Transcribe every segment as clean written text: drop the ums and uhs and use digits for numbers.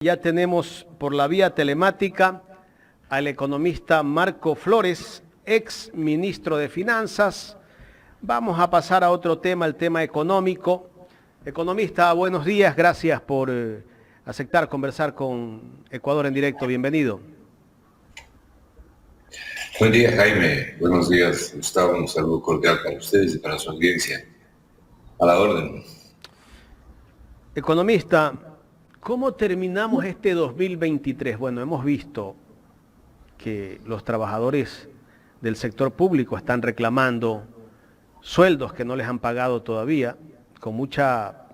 Ya tenemos por la vía telemática al economista Marco Flores, ex ministro de Finanzas. Vamos a pasar a otro tema, el tema económico. Economista, buenos días, gracias por aceptar conversar con Ecuador en directo. Bienvenido. Buen día, Jaime. Buenos días, Gustavo. Un saludo cordial para ustedes y para su audiencia. A la orden. Economista, ¿cómo terminamos este 2023? Bueno, hemos visto que los trabajadores del sector público están reclamando sueldos que no les han pagado todavía. Con mucha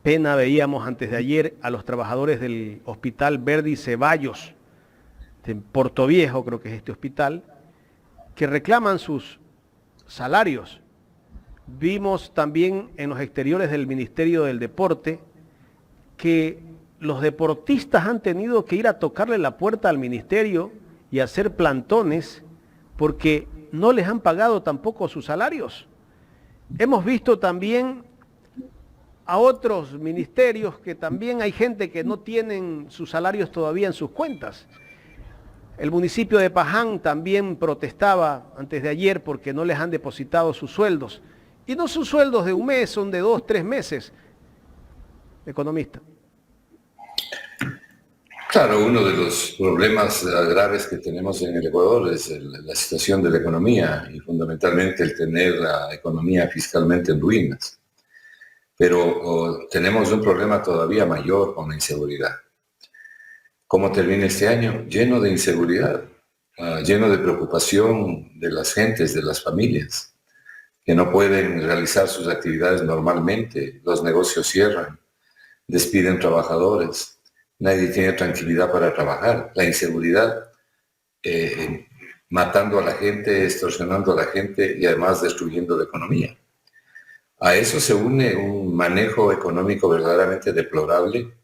pena veíamos antes de ayer a los trabajadores del Hospital Verdi Ceballos, de Portoviejo, creo que es este hospital, que reclaman sus salarios. Vimos también en los exteriores del Ministerio del Deporte que los deportistas han tenido que ir a tocarle la puerta al ministerio y hacer plantones porque no les han pagado tampoco sus salarios. Hemos visto también a otros ministerios que también hay gente que no tienen sus salarios todavía en sus cuentas. El municipio de Paján también protestaba antes de ayer porque no les han depositado sus sueldos. Y no son sueldos de un mes, son de 2, 3 meses. Economista. Claro, uno de los problemas graves que tenemos en el Ecuador es la situación de la economía y fundamentalmente el tener la economía fiscalmente en ruinas. Pero tenemos un problema todavía mayor con la inseguridad. ¿Cómo termina este año? Lleno de inseguridad, lleno de preocupación de las gentes, de las familias, que no pueden realizar sus actividades normalmente, los negocios cierran, despiden trabajadores, nadie tiene tranquilidad para trabajar, la inseguridad matando a la gente, extorsionando a la gente y además destruyendo la economía. A eso se une un manejo económico verdaderamente deplorable,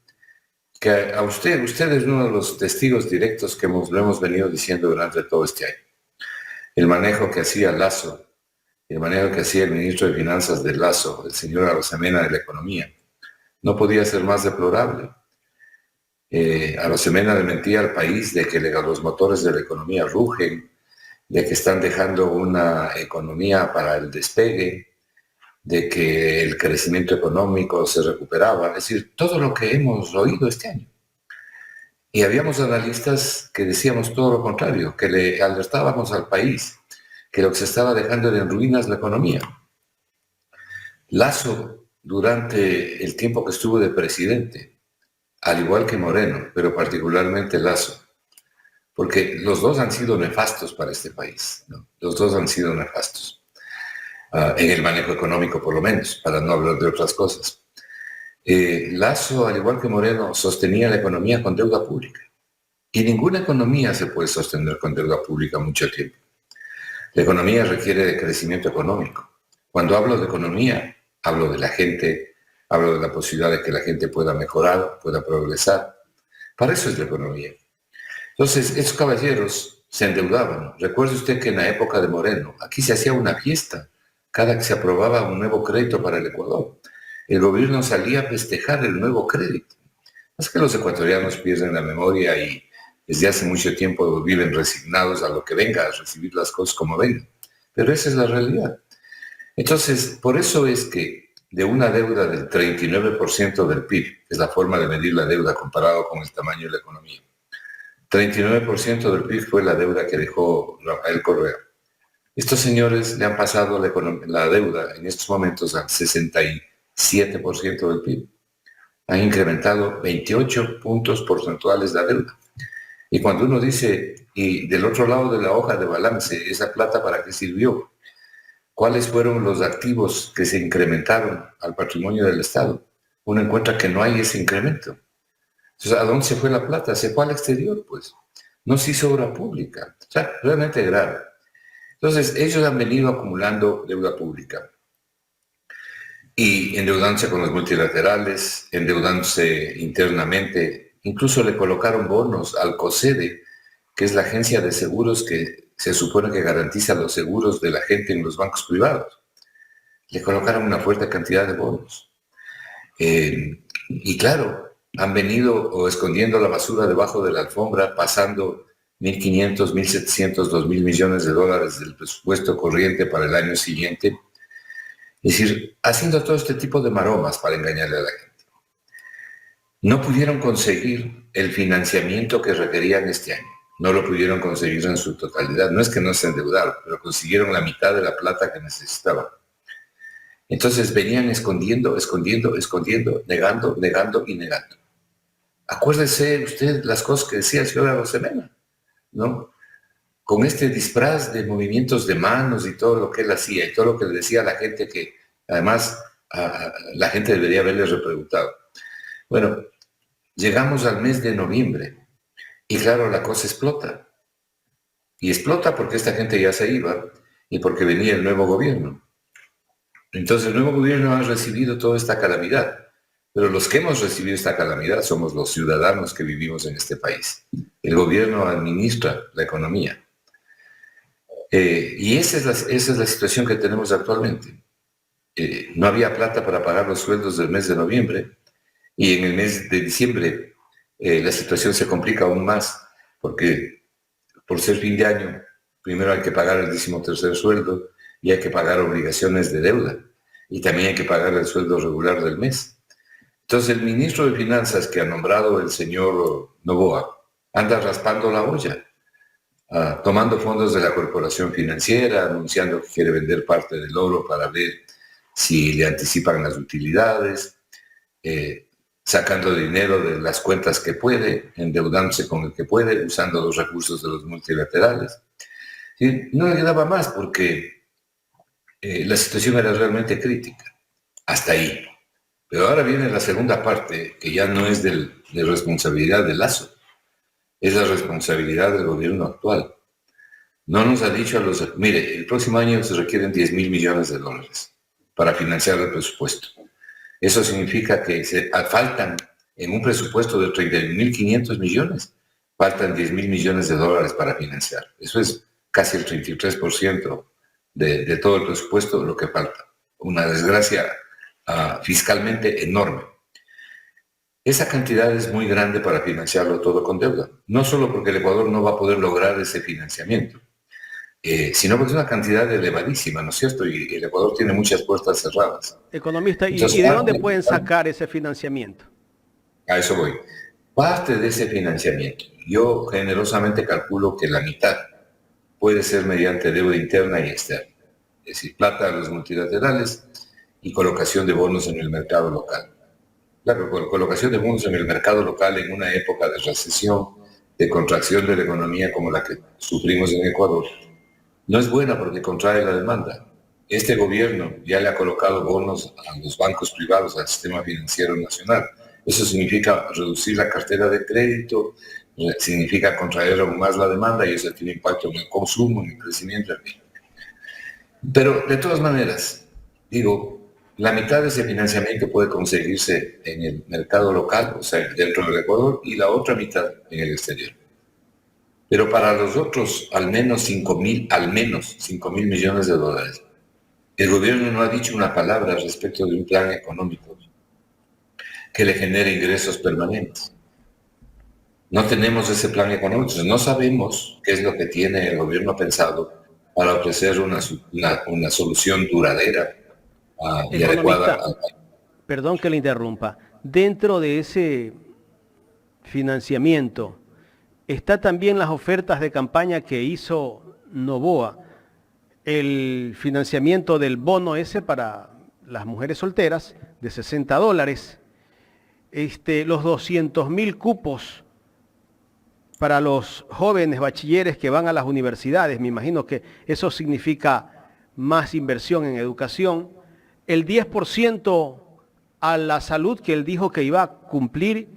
que a usted es uno de los testigos directos que lo hemos venido diciendo durante todo este año. El manejo que hacía Lasso, el manejo que hacía el ministro de Finanzas de Lasso, el señor Arosemena de la Economía, no podía ser más deplorable. Arosemena le mentía al país de que los motores de la economía rugen, de que están dejando una economía para el despegue, de que el crecimiento económico se recuperaba, es decir, todo lo que hemos oído este año. Y habíamos analistas que decíamos todo lo contrario, que le alertábamos al país que lo que se estaba dejando era en ruinas la economía. Lasso, durante el tiempo que estuvo de presidente, al igual que Moreno, pero particularmente Lasso, porque los dos han sido nefastos para este país, ¿no? Los dos han sido nefastos, en el manejo económico por lo menos, para no hablar de otras cosas. Lasso, al igual que Moreno, sostenía la economía con deuda pública. Y ninguna economía se puede sostener con deuda pública mucho tiempo. La economía requiere de crecimiento económico. Cuando hablo de economía, hablo de la gente, hablo de la posibilidad de que la gente pueda mejorar, pueda progresar. Para eso es la economía. Entonces, esos caballeros se endeudaban. Recuerde usted que en la época de Moreno, aquí se hacía una fiesta cada que se aprobaba un nuevo crédito para el Ecuador. El gobierno salía a festejar el nuevo crédito. Es que los ecuatorianos pierden la memoria y desde hace mucho tiempo viven resignados a lo que venga, a recibir las cosas como vengan. Pero esa es la realidad. Entonces, por eso es que de una deuda del 39% del PIB, es la forma de medir la deuda comparado con el tamaño de la economía, 39% del PIB fue la deuda que dejó Rafael Correa. Estos señores le han pasado la deuda en estos momentos al 67% del PIB. Han incrementado 28 puntos porcentuales la deuda. Y cuando uno dice, y del otro lado de la hoja de balance, ¿esa plata para qué sirvió? ¿Cuáles fueron los activos que se incrementaron al patrimonio del Estado? Uno encuentra que no hay ese incremento. Entonces, ¿a dónde se fue la plata? Se fue al exterior, pues. No se hizo obra pública. O sea, realmente grave. Entonces, ellos han venido acumulando deuda pública y endeudándose con los multilaterales, endeudándose internamente. Incluso le colocaron bonos al COSEDE, que es la agencia de seguros que se supone que garantiza los seguros de la gente en los bancos privados. Le colocaron una fuerte cantidad de bonos. Y claro, han venido o escondiendo la basura debajo de la alfombra, pasando 1.500, 1.700, 2.000 millones de dólares del presupuesto corriente para el año siguiente. Es decir, haciendo todo este tipo de maromas para engañarle a la gente. No pudieron conseguir el financiamiento que requerían este año. No lo pudieron conseguir en su totalidad. No es que no se endeudaron, pero consiguieron la mitad de la plata que necesitaban. Entonces venían escondiendo, negando y negando. Acuérdese usted las cosas que decía el señor Arosemena, ¿no? Con este disfraz de movimientos de manos y todo lo que él hacía y todo lo que le decía a la gente, que además la gente debería haberle repreguntado. Bueno, llegamos al mes de noviembre y claro, la cosa explota. Y explota porque esta gente ya se iba y porque venía el nuevo gobierno. Entonces el nuevo gobierno ha recibido toda esta calamidad. Pero los que hemos recibido esta calamidad somos los ciudadanos que vivimos en este país. El gobierno administra la economía. Y esa es la situación que tenemos actualmente. No había plata para pagar los sueldos del mes de noviembre y en el mes de diciembre la situación se complica aún más porque por ser fin de año, primero hay que pagar el 13º sueldo y hay que pagar obligaciones de deuda y también hay que pagar el sueldo regular del mes. Entonces el ministro de Finanzas que ha nombrado el señor Noboa anda raspando la olla, tomando fondos de la corporación financiera, anunciando que quiere vender parte del oro para ver si le anticipan las utilidades, sacando dinero de las cuentas que puede, endeudándose con el que puede, usando los recursos de los multilaterales. Y no le daba más porque la situación era realmente crítica. Hasta ahí. Pero ahora viene la segunda parte, que ya no es de responsabilidad de Lasso, es la responsabilidad del gobierno actual. No nos ha dicho a los... Mire, el próximo año se requieren 10.000 millones de dólares para financiar el presupuesto. Eso significa que faltan, en un presupuesto de 30.500 millones, faltan 10.000 millones de dólares para financiar. Eso es casi el 33% de todo el presupuesto, lo que falta. Una desgracia fiscalmente enorme. Esa cantidad es muy grande para financiarlo todo con deuda. No solo porque el Ecuador no va a poder lograr ese financiamiento, sino porque es una cantidad elevadísima, ¿no es cierto? Y el Ecuador tiene muchas puertas cerradas. Economista, Entonces, ¿y de dónde pueden sacar ese financiamiento? A eso voy. Parte de ese financiamiento, yo generosamente calculo que la mitad puede ser mediante deuda interna y externa. Es decir, plata a los multilaterales y colocación de bonos en el mercado local. Claro, colocación de bonos en el mercado local en una época de recesión, de contracción de la economía como la que sufrimos en Ecuador, no es buena porque contrae la demanda. Este gobierno ya le ha colocado bonos a los bancos privados, al sistema financiero nacional. Eso significa reducir la cartera de crédito, significa contraer aún más la demanda y eso tiene impacto en el consumo, en el crecimiento, en fin. Pero de todas maneras, digo, la mitad de ese financiamiento puede conseguirse en el mercado local, o sea, dentro del Ecuador, y la otra mitad en el exterior. Pero para los otros, al menos 5.000 millones de dólares, el gobierno no ha dicho una palabra respecto de un plan económico que le genere ingresos permanentes. No tenemos ese plan económico, no sabemos qué es lo que tiene el gobierno pensado para ofrecer una solución duradera y adecuada al país. Perdón que le interrumpa. Dentro de ese financiamiento está también las ofertas de campaña que hizo Noboa, el financiamiento del bono ese para las mujeres solteras de $60, los 200.000 cupos para los jóvenes bachilleres que van a las universidades. Me imagino que eso significa más inversión en educación, el 10% a la salud que él dijo que iba a cumplir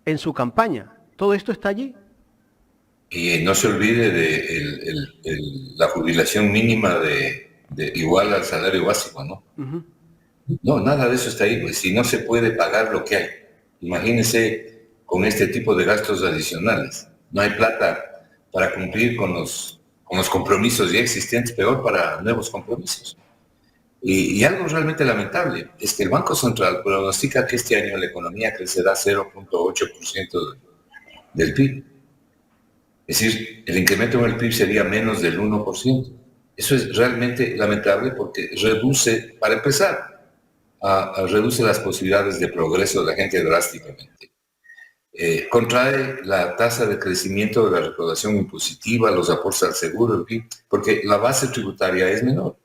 en su campaña. ¿Todo esto está allí? Y no se olvide de la jubilación mínima de igual al salario básico, ¿no? Uh-huh. No, nada de eso está ahí, pues si no se puede pagar lo que hay. Imagínense con este tipo de gastos adicionales. No hay plata para cumplir con los compromisos ya existentes, peor para nuevos compromisos. Y algo realmente lamentable es que el Banco Central pronostica que este año la economía crecerá 0.8% del PIB. Es decir, el incremento en el PIB sería menos del 1%. Eso es realmente lamentable porque reduce, para empezar, reduce las posibilidades de progreso de la gente drásticamente. Contrae la tasa de crecimiento de la recaudación impositiva, los aportes al seguro, en fin, porque la base tributaria es menor.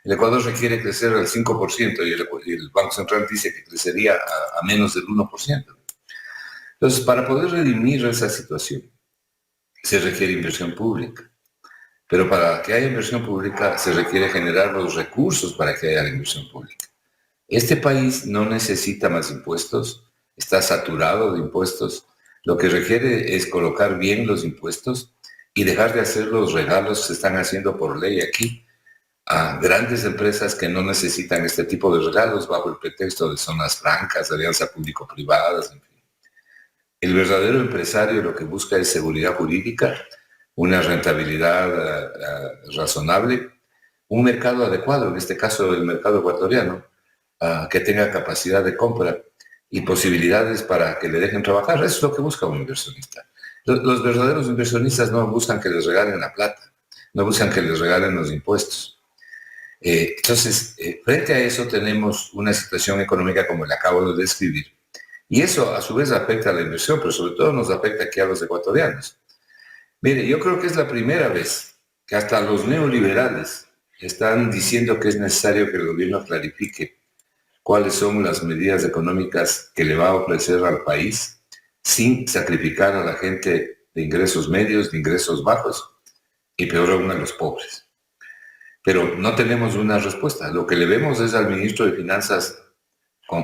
El Ecuador requiere crecer al 5% y el Banco Central dice que crecería a menos del 1%. Entonces, para poder redimir esa situación, se requiere inversión pública. Pero para que haya inversión pública se requiere generar los recursos para que haya inversión pública. Este país no necesita más impuestos, está saturado de impuestos. Lo que requiere es colocar bien los impuestos y dejar de hacer los regalos que se están haciendo por ley aquí a grandes empresas que no necesitan este tipo de regalos bajo el pretexto de zonas francas, alianza público-privadas, en fin. El verdadero empresario lo que busca es seguridad jurídica, una rentabilidad razonable, un mercado adecuado, en este caso el mercado ecuatoriano, que tenga capacidad de compra y posibilidades para que le dejen trabajar. Eso es lo que busca un inversionista. Los verdaderos inversionistas no buscan que les regalen la plata, no buscan que les regalen los impuestos. Entonces, frente a eso tenemos una situación económica como la acabo de describir. Y eso a su vez afecta a la inversión, pero sobre todo nos afecta aquí a los ecuatorianos. Mire, yo creo que es la primera vez que hasta los neoliberales están diciendo que es necesario que el gobierno clarifique cuáles son las medidas económicas que le va a ofrecer al país sin sacrificar a la gente de ingresos medios, de ingresos bajos y peor aún a los pobres. Pero no tenemos una respuesta. Lo que le vemos es al ministro de Finanzas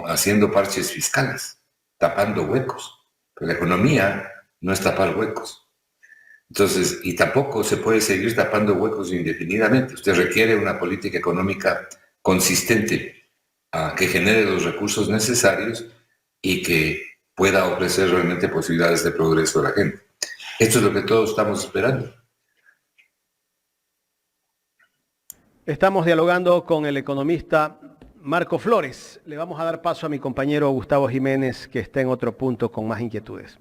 haciendo parches fiscales, tapando huecos. Pero la economía no es tapar huecos. Entonces, y tampoco se puede seguir tapando huecos indefinidamente. Usted requiere una política económica consistente que genere los recursos necesarios y que pueda ofrecer realmente posibilidades de progreso a la gente. Esto es lo que todos estamos esperando. Estamos dialogando con el economista Marco Flores. Le vamos a dar paso a mi compañero Gustavo Jiménez, que está en otro punto con más inquietudes.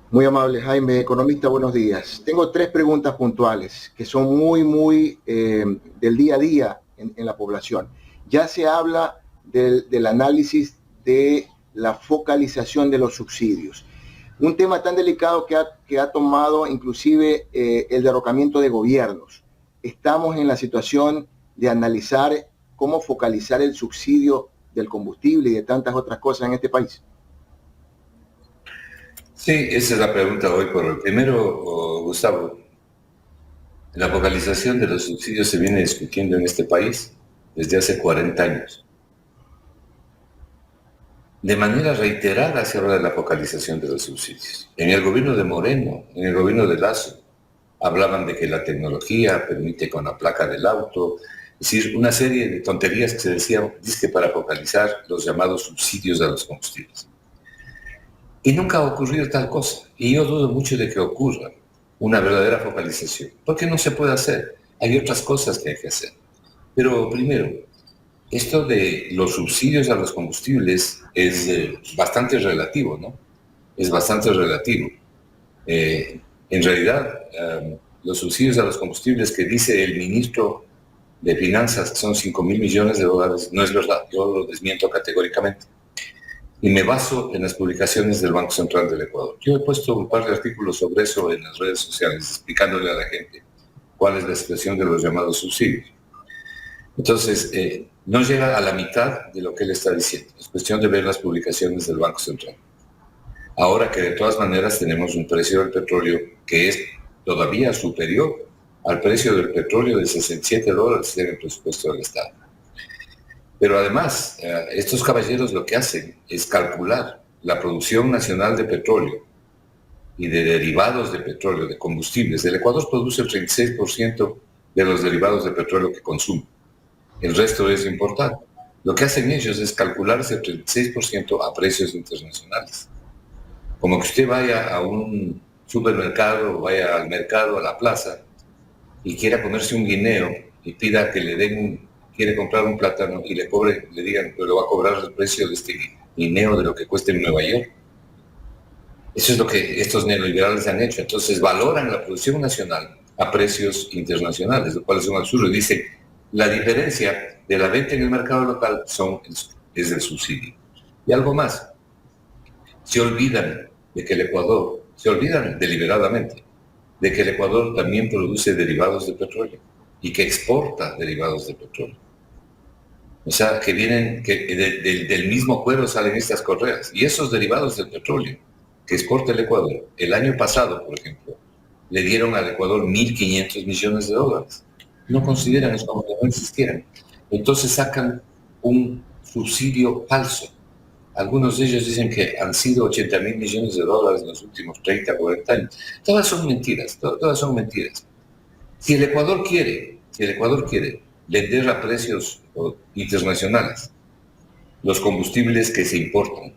Muy amable, Jaime. Economista, buenos días. Tengo 3 preguntas puntuales que son muy del día a día en la población. Ya se habla del análisis de la focalización de los subsidios. Un tema tan delicado que ha tomado inclusive el derrocamiento de gobiernos. Estamos en la situación de analizar cómo focalizar el subsidio del combustible y de tantas otras cosas en este país. Sí, esa es la pregunta hoy por hoy. Primero, Gustavo, la focalización de los subsidios se viene discutiendo en este país desde hace 40 años. De manera reiterada se habla de la focalización de los subsidios. En el gobierno de Moreno, en el gobierno de Lasso, hablaban de que la tecnología permite con la placa del auto, es decir, una serie de tonterías que se decían, dice, para focalizar los llamados subsidios a los combustibles. Y nunca ha ocurrido tal cosa. Y yo dudo mucho de que ocurra una verdadera focalización. Porque no se puede hacer. Hay otras cosas que hay que hacer. Pero primero, esto de los subsidios a los combustibles es bastante relativo, ¿no? Es bastante relativo. En realidad, los subsidios a los combustibles que dice el ministro de Finanzas, que son 5.000 millones de dólares, no es verdad. Yo lo desmiento categóricamente. Y me baso en las publicaciones del Banco Central del Ecuador. Yo he puesto un par de artículos sobre eso en las redes sociales, explicándole a la gente cuál es la situación de los llamados subsidios. Entonces, no llega a la mitad de lo que él está diciendo. Es cuestión de ver las publicaciones del Banco Central. Ahora que de todas maneras tenemos un precio del petróleo que es todavía superior al precio del petróleo de $67 en el presupuesto del Estado. Pero además, estos caballeros lo que hacen es calcular la producción nacional de petróleo y de derivados de petróleo, de combustibles. El Ecuador produce el 36% de los derivados de petróleo que consume. El resto es importado. Lo que hacen ellos es calcular ese 36% a precios internacionales. Como que usted vaya a un supermercado, vaya al mercado, a la plaza, y quiera comerse un guineo y pida que le den quiere comprar un plátano y le digan, pero le va a cobrar el precio de este guineo de lo que cuesta en Nueva York. Eso es lo que estos neoliberales han hecho. Entonces valoran la producción nacional a precios internacionales, lo cual es un absurdo. Dicen, la diferencia de la venta en el mercado local es el subsidio. Y algo más, se olvidan deliberadamente, de que el Ecuador también produce derivados de petróleo y que exporta derivados de petróleo. O sea, que vienen, del mismo cuero salen estas correas. Y esos derivados del petróleo que exporta el Ecuador, el año pasado, por ejemplo, le dieron al Ecuador 1.500 millones de dólares. No consideran eso como que no existieran. Entonces sacan un subsidio falso. Algunos de ellos dicen que han sido 80.000 millones de dólares en los últimos 30, 40 años. Todas son mentiras, todas son mentiras. Si el Ecuador quiere vender a precios internacionales los combustibles que se importan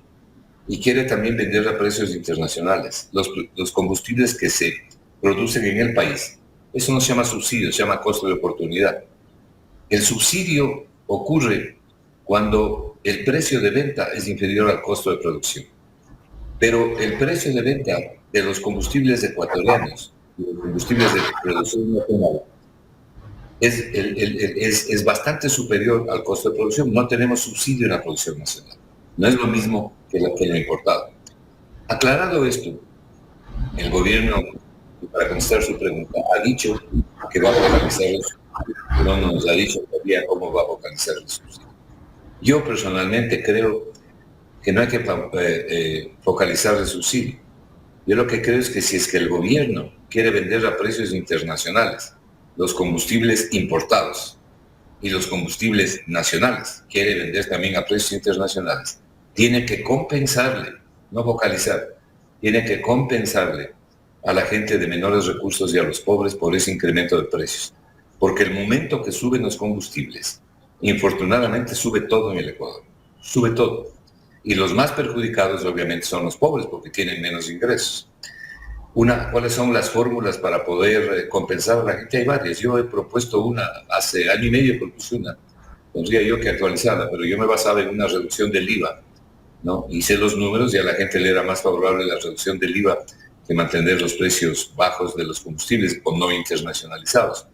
y quiere también vender a precios internacionales los combustibles que se producen en el país, eso no se llama subsidio, se llama costo de oportunidad. El subsidio ocurre cuando el precio de venta es inferior al costo de producción. Pero el precio de venta de los combustibles ecuatorianos y los combustibles de producción nacional es bastante superior al costo de producción. No tenemos subsidio en la producción nacional. No es lo mismo que lo importado. Aclarado esto, el gobierno, para contestar su pregunta, ha dicho que va a focalizar los subsidios. No nos ha dicho todavía cómo va a focalizar los subsidios. Yo personalmente creo que no hay que focalizar el subsidio. Yo lo que creo es que el gobierno quiere vender a precios internacionales los combustibles importados y los combustibles nacionales, quiere vender también a precios internacionales, tiene que compensarle, no focalizar, tiene que compensarle a la gente de menores recursos y a los pobres por ese incremento de precios. Porque el momento que suben los combustibles, infortunadamente sube todo en el Ecuador, sube todo. Y los más perjudicados obviamente son los pobres porque tienen menos ingresos. ¿Cuáles son las fórmulas para poder compensar a la gente? Hay varias. Yo he propuesto una, hace año y medio propuse una. Tendría yo que actualizarla, pero yo me basaba en una reducción del IVA, ¿no? Hice los números y a la gente le era más favorable la reducción del IVA que mantener los precios bajos de los combustibles o no internacionalizados.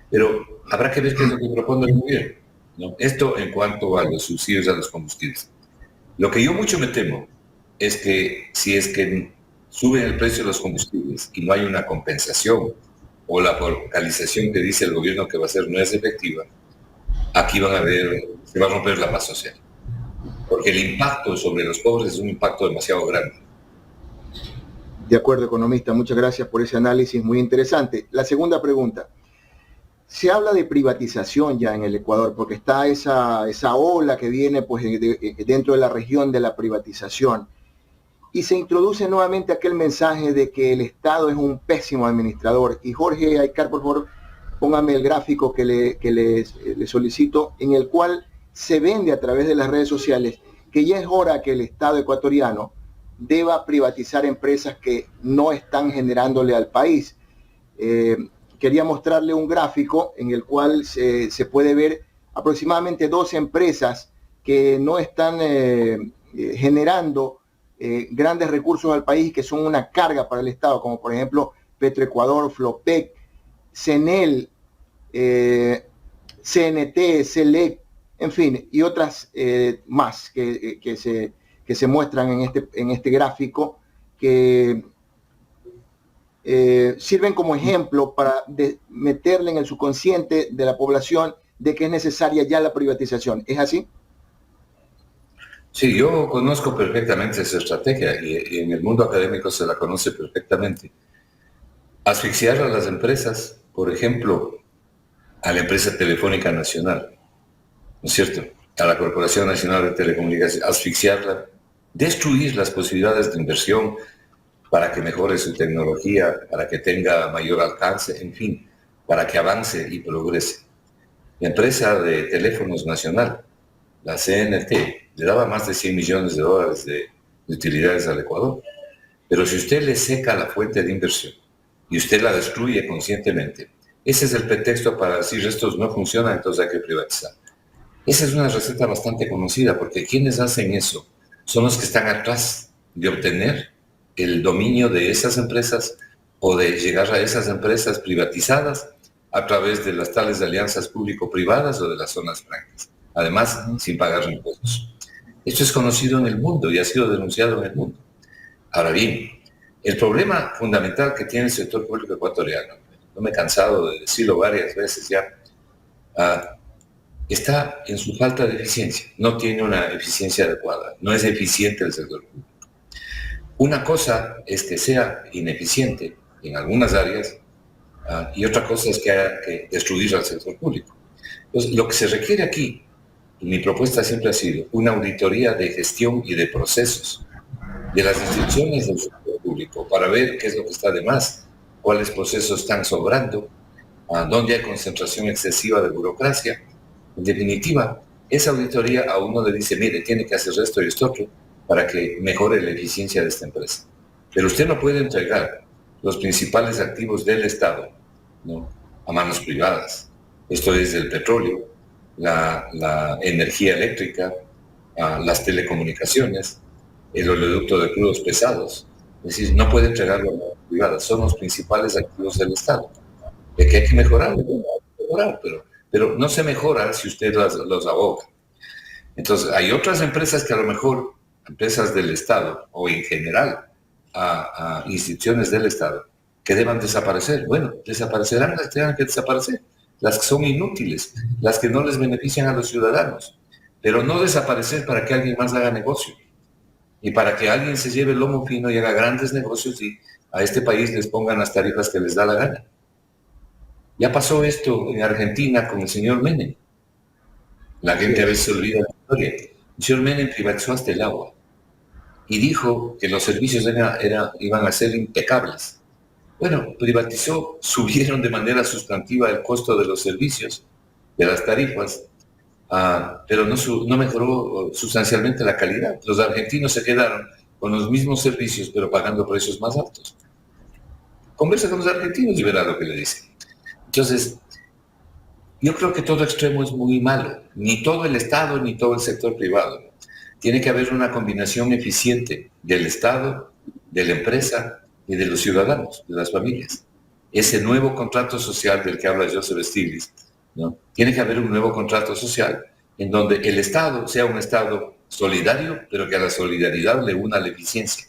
Pero habrá que ver qué es lo que propone el gobierno, ¿no? Esto en cuanto a los subsidios a los combustibles. Lo que yo mucho me temo es que si es que suben el precio de los combustibles y no hay una compensación o la focalización que dice el gobierno que va a hacer no es efectiva, aquí se va a romper la paz social. Porque el impacto sobre los pobres es un impacto demasiado grande. De acuerdo, economista. Muchas gracias por ese análisis muy interesante. La segunda pregunta. Se habla de privatización ya en el Ecuador, porque está esa ola que viene pues, dentro de la región de la privatización. Y se introduce nuevamente aquel mensaje de que el Estado es un pésimo administrador. Y Jorge Aycar, por favor, póngame el gráfico que le solicito, en el cual se vende a través de las redes sociales que ya es hora que el Estado ecuatoriano deba privatizar empresas que no están generándole al país. Quería mostrarle un gráfico en el cual se puede ver aproximadamente 12 empresas que no están generando grandes recursos al país, que son una carga para el Estado, como por ejemplo Petroecuador, Flopec, CENEL, CNT, CELEC, en fin, y otras más que se muestran en este gráfico, que sirven como ejemplo para meterle en el subconsciente de la población de que es necesaria ya la privatización. ¿Es así? Sí, yo conozco perfectamente esa estrategia y en el mundo académico se la conoce perfectamente. Asfixiar a las empresas, por ejemplo, a la empresa Telefónica Nacional, ¿no es cierto? A la Corporación Nacional de Telecomunicaciones, asfixiarla, destruir las posibilidades de inversión para que mejore su tecnología, para que tenga mayor alcance, en fin, para que avance y progrese. La empresa de teléfonos nacional, la CNT, le daba más de 100 millones de dólares de utilidades al Ecuador. Pero si usted le seca la fuente de inversión y usted la destruye conscientemente, Ese es el pretexto para decir estos no funcionan, entonces hay que privatizar. Esa es una receta bastante conocida, porque quienes hacen eso son los que están atrás de obtener el dominio de esas empresas o de llegar a esas empresas privatizadas a través de las tales alianzas público-privadas o de las zonas francas. Además, sin pagar impuestos. Esto es conocido en el mundo y ha sido denunciado en el mundo. Ahora bien, el problema fundamental que tiene el sector público ecuatoriano, no me he cansado de decirlo varias veces ya, está en su falta de eficiencia. No tiene una eficiencia adecuada. No es eficiente el sector público. Una cosa es que sea ineficiente en algunas áreas y otra cosa es que haya que destruir al sector público. Entonces, lo que se requiere aquí, y mi propuesta siempre ha sido una auditoría de gestión y de procesos de las instituciones del sector público para ver qué es lo que está de más, cuáles procesos están sobrando, dónde hay concentración excesiva de burocracia. En definitiva, esa auditoría a uno le dice, mire, tiene que hacer esto y esto otro para que mejore la eficiencia de esta empresa. Pero usted no puede entregar los principales activos del Estado, ¿no?, a manos privadas. Esto es el petróleo, la energía eléctrica, las telecomunicaciones, el oleoducto de crudos pesados. Es decir, no puede entregarlo a manos privadas. Son los principales activos del Estado. ¿De qué hay que mejorar? Pero no se mejora si usted los aboga. Entonces, hay otras empresas que a lo mejor, empresas del Estado o en general a instituciones del Estado, que deban desaparecer. Bueno, desaparecerán las que tengan que desaparecer, las que son inútiles, las que no les benefician a los ciudadanos, pero no desaparecer para que alguien más haga negocio y para que alguien se lleve el lomo fino y haga grandes negocios y a este país les pongan las tarifas que les da la gana. Ya pasó esto en Argentina con el señor Menem. La gente a veces se olvida de la historia. El señor Menem privatizó hasta el agua y dijo que los servicios iban a ser impecables. Bueno, privatizó, subieron de manera sustantiva el costo de los servicios, de las tarifas, pero no mejoró sustancialmente la calidad. Los argentinos se quedaron con los mismos servicios, pero pagando precios más altos. Conversa con los argentinos y verá lo que le dicen. Entonces, yo creo que todo extremo es muy malo. Ni todo el Estado, ni todo el sector privado. Tiene que haber una combinación eficiente del Estado, de la empresa y de los ciudadanos, de las familias. Ese nuevo contrato social del que habla Joseph Stiglitz, ¿no? Tiene que haber un nuevo contrato social en donde el Estado sea un Estado solidario, pero que a la solidaridad le una la eficiencia.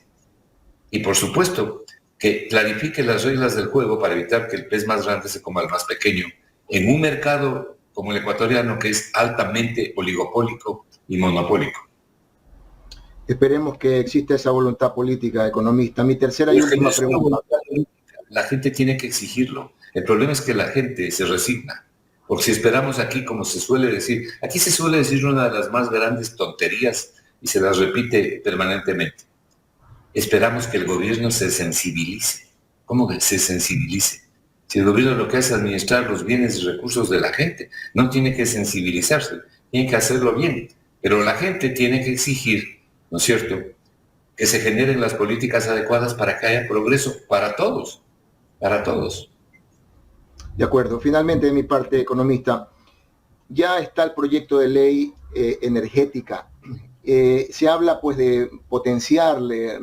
Y por supuesto, que clarifique las reglas del juego para evitar que el pez más grande se coma al más pequeño en un mercado como el ecuatoriano, que es altamente oligopólico y monopólico. Esperemos que exista esa voluntad política, economista. Mi tercera y última pregunta. La gente tiene que exigirlo. El problema es que la gente se resigna. Porque si esperamos aquí, como se suele decir, aquí se suele decir una de las más grandes tonterías y se las repite permanentemente. Esperamos que el gobierno se sensibilice. ¿Cómo que se sensibilice? Si el gobierno lo que hace es administrar los bienes y recursos de la gente, no tiene que sensibilizarse, tiene que hacerlo bien. Pero la gente tiene que exigir, ¿no es cierto?, que se generen las políticas adecuadas para que haya progreso para todos, para todos. De acuerdo. Finalmente, de mi parte, economista, ya está el proyecto de ley energética. Se habla pues de potenciarle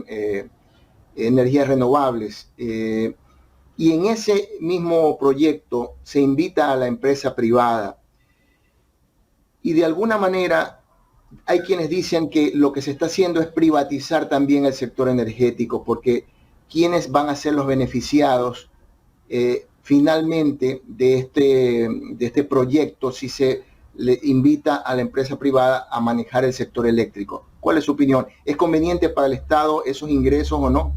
energías renovables y en ese mismo proyecto se invita a la empresa privada y de alguna manera hay quienes dicen que lo que se está haciendo es privatizar también el sector energético, porque ¿quiénes van a ser los beneficiados finalmente de este proyecto si se le invita a la empresa privada a manejar el sector eléctrico? ¿Cuál es su opinión? ¿Es conveniente para el Estado esos ingresos o no?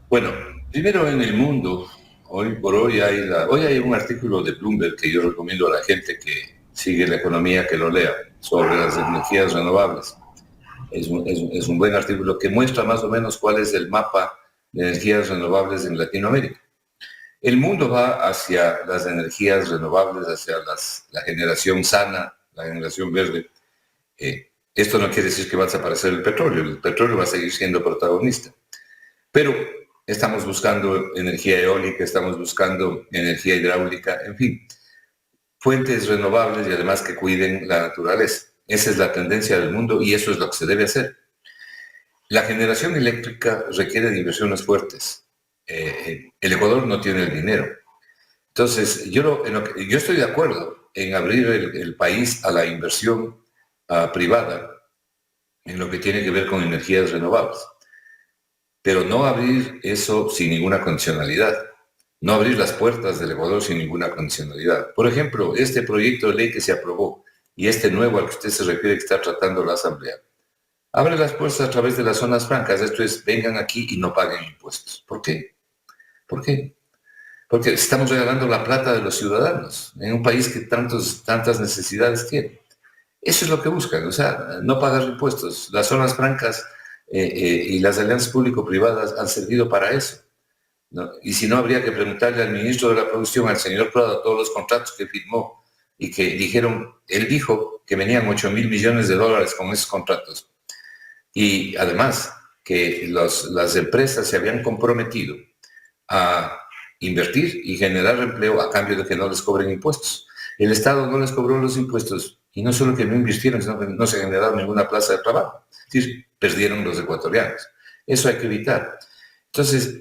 Bueno, primero en el mundo, hoy por hoy hay un artículo de Bloomberg que yo recomiendo a la gente que sigue la economía que lo lea, sobre las energías renovables. Es un buen artículo que muestra más o menos cuál es el mapa de energías renovables en Latinoamérica. El mundo va hacia las energías renovables, hacia la generación sana, la generación verde. Esto no quiere decir que va a desaparecer el petróleo va a seguir siendo protagonista. Pero estamos buscando energía eólica, estamos buscando energía hidráulica, en fin, fuentes renovables y además que cuiden la naturaleza. Esa es la tendencia del mundo y eso es lo que se debe hacer. La generación eléctrica requiere de inversiones fuertes. El Ecuador no tiene el dinero. Entonces, yo estoy de acuerdo en abrir el país a la inversión privada en lo que tiene que ver con energías renovables, pero no abrir eso sin ninguna condicionalidad, no abrir las puertas del Ecuador sin ninguna condicionalidad. Por ejemplo, este proyecto de ley que se aprobó y este nuevo al que usted se refiere que está tratando la Asamblea, abre las puertas a través de las zonas francas, esto es, vengan aquí y no paguen impuestos. ¿Por qué? ¿Por qué? Porque estamos regalando la plata de los ciudadanos en un país que tantas necesidades tiene. Eso es lo que buscan, o sea, no pagar impuestos. Las zonas francas y las alianzas público-privadas han servido para eso, ¿no? Y si no, habría que preguntarle al ministro de la Producción, al señor Prado, todos los contratos que firmó y que él dijo que venían 8.000 millones de dólares con esos contratos. Y además que las empresas se habían comprometido a invertir y generar empleo a cambio de que no les cobren impuestos. El Estado no les cobró los impuestos y no solo que no invirtieron, sino que no se generaron ninguna plaza de trabajo. Es decir, perdieron los ecuatorianos. Eso hay que evitar. Entonces,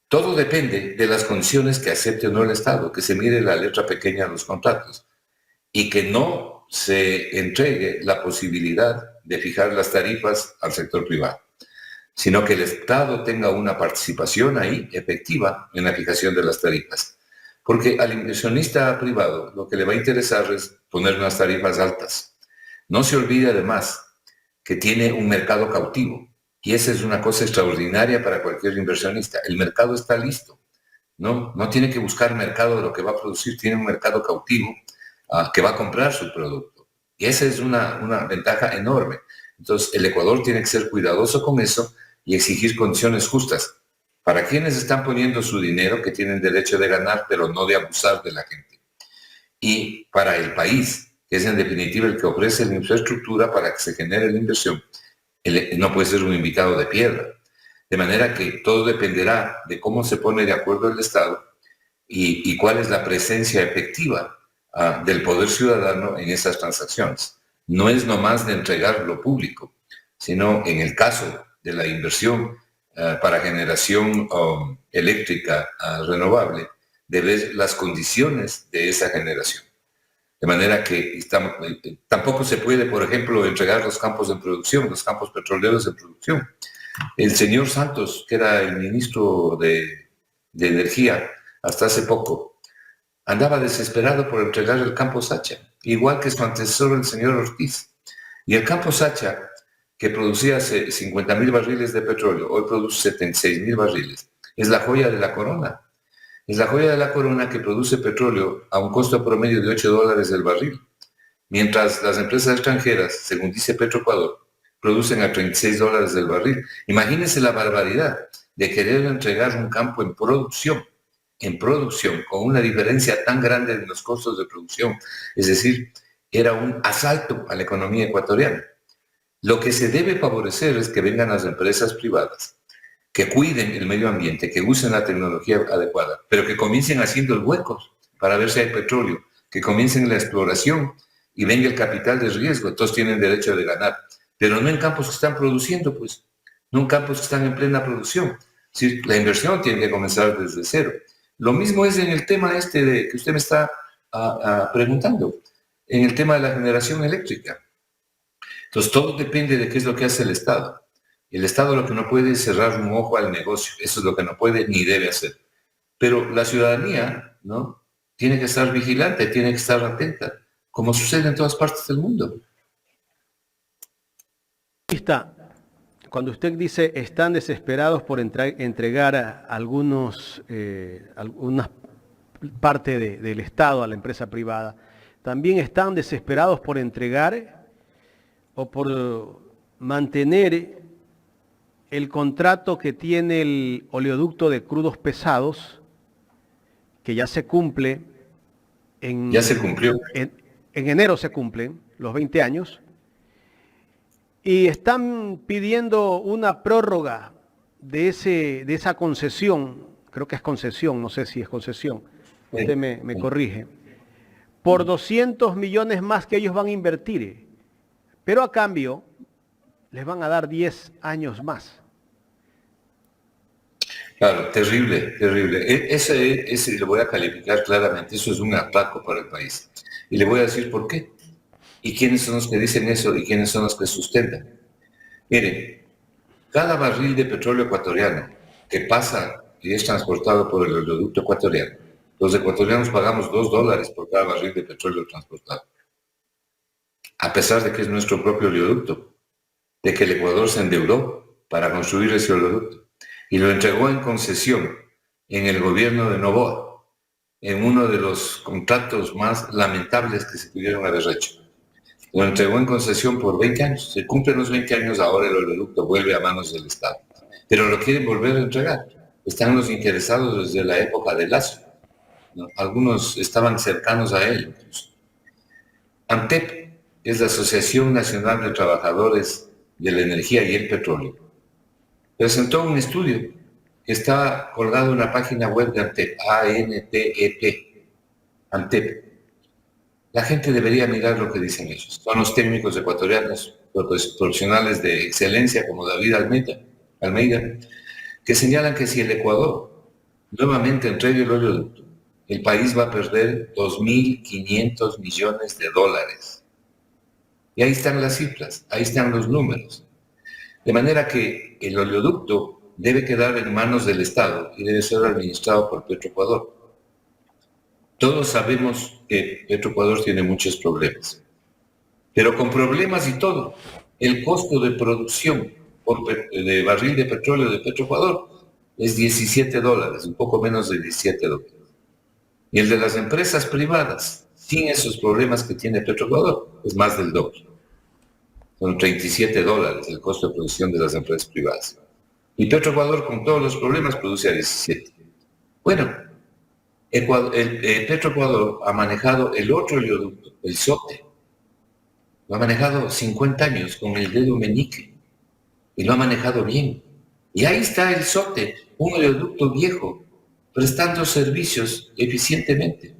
todo depende de las condiciones que acepte o no el Estado, que se mire la letra pequeña de los contratos y que no se entregue la posibilidad de fijar las tarifas al sector privado, sino que el Estado tenga una participación ahí efectiva en la fijación de las tarifas. Porque al inversionista privado lo que le va a interesar es poner unas tarifas altas. No se olvide además que tiene un mercado cautivo y esa es una cosa extraordinaria para cualquier inversionista. El mercado está listo, no tiene que buscar mercado de lo que va a producir, tiene un mercado cautivo que va a comprar su producto. Y esa es una ventaja enorme. Entonces el Ecuador tiene que ser cuidadoso con eso y exigir condiciones justas para quienes están poniendo su dinero, que tienen derecho de ganar, pero no de abusar de la gente. Y para el país, que es en definitiva el que ofrece la infraestructura para que se genere la inversión, no puede ser un invitado de piedra. De manera que todo dependerá de cómo se pone de acuerdo el Estado y cuál es la presencia efectiva del poder ciudadano en esas transacciones. No es nomás de entregar lo público, sino en el caso de la inversión para generación eléctrica renovable, de ver las condiciones de esa generación. De manera que tampoco se puede, por ejemplo, entregar los campos de producción, los campos petroleros de producción. El señor Santos, que era el ministro de Energía hasta hace poco, andaba desesperado por entregar el campo Sacha, igual que su antecesor, el señor Ortiz. Y el campo Sacha, que producía 50.000 barriles de petróleo, hoy produce 76.000 barriles. Es la joya de la corona. Es la joya de la corona que produce petróleo a un costo promedio de $8 el barril, mientras las empresas extranjeras, según dice Petroecuador, producen a $36 el barril. Imagínense la barbaridad de querer entregar un campo en producción, con una diferencia tan grande en los costos de producción. Es decir, era un asalto a la economía ecuatoriana. Lo que se debe favorecer es que vengan las empresas privadas, que cuiden el medio ambiente, que usen la tecnología adecuada, pero que comiencen haciendo el hueco para ver si hay petróleo, que comiencen la exploración y venga el capital de riesgo. Todos tienen derecho de ganar, pero no en campos que están produciendo, pues, no en campos que están en plena producción. Es decir, la inversión tiene que comenzar desde cero. Lo mismo es en el tema que usted me está preguntando, en el tema de la generación eléctrica. Entonces, todo depende de qué es lo que hace el Estado. El Estado lo que no puede es cerrar un ojo al negocio. Eso es lo que no puede ni debe hacer. Pero la ciudadanía, ¿no?, tiene que estar vigilante, tiene que estar atenta, como sucede en todas partes del mundo. Cuando usted dice están desesperados por entregar alguna parte del Estado a la empresa privada, también están desesperados por entregar o por mantener el contrato que tiene el oleoducto de crudos pesados, que ya se cumple Ya se cumplió. En enero se cumplen los 20 años, y están pidiendo una prórroga de esa concesión, creo que es concesión, no sé si es concesión, usted me corrige, por 200 millones más que ellos van a invertir, pero a cambio les van a dar 10 años más. Claro, terrible, terrible. Ese lo voy a calificar claramente, eso es un atraco para el país. Y le voy a decir por qué. ¿Y quiénes son los que dicen eso y quiénes son los que sustentan? Miren, cada barril de petróleo ecuatoriano que pasa y es transportado por el oleoducto ecuatoriano, los ecuatorianos pagamos $2 por cada barril de petróleo transportado. A pesar de que es nuestro propio oleoducto, de que el Ecuador se endeudó para construir ese oleoducto y lo entregó en concesión en el gobierno de Noboa, en uno de los contratos más lamentables que se pudieron haber hecho. Lo entregó en concesión por 20 años. Se cumplen los 20 años, ahora el oleoducto vuelve a manos del Estado. Pero lo quieren volver a entregar. Están los interesados desde la época de Lazo, ¿no? Algunos estaban cercanos a él incluso. ANTEP es la Asociación Nacional de Trabajadores de la Energía y el Petróleo. Presentó un estudio que está colgado en la página web de ANTEP, ANTEP, ANTEP. La gente debería mirar lo que dicen ellos. Son los técnicos ecuatorianos, profesionales de excelencia como David Almeida, que señalan que si el Ecuador nuevamente entrega el oleoducto, el país va a perder 2.500 millones de dólares. Y ahí están las cifras, ahí están los números. De manera que el oleoducto debe quedar en manos del Estado y debe ser administrado por Petroecuador. Todos sabemos que Petroecuador tiene muchos problemas, pero con problemas y todo, el costo de producción de barril de petróleo de Petroecuador es $17, un poco menos de $17. Y el de las empresas privadas, sin esos problemas que tiene Petroecuador, es más del doble. Son $37 el costo de producción de las empresas privadas. Y Petroecuador, con todos los problemas, produce a 17. Bueno, Petroecuador ha manejado el otro oleoducto, el SOTE. Lo ha manejado 50 años con el dedo meñique. Y lo ha manejado bien. Y ahí está el SOTE, un oleoducto viejo, prestando servicios eficientemente.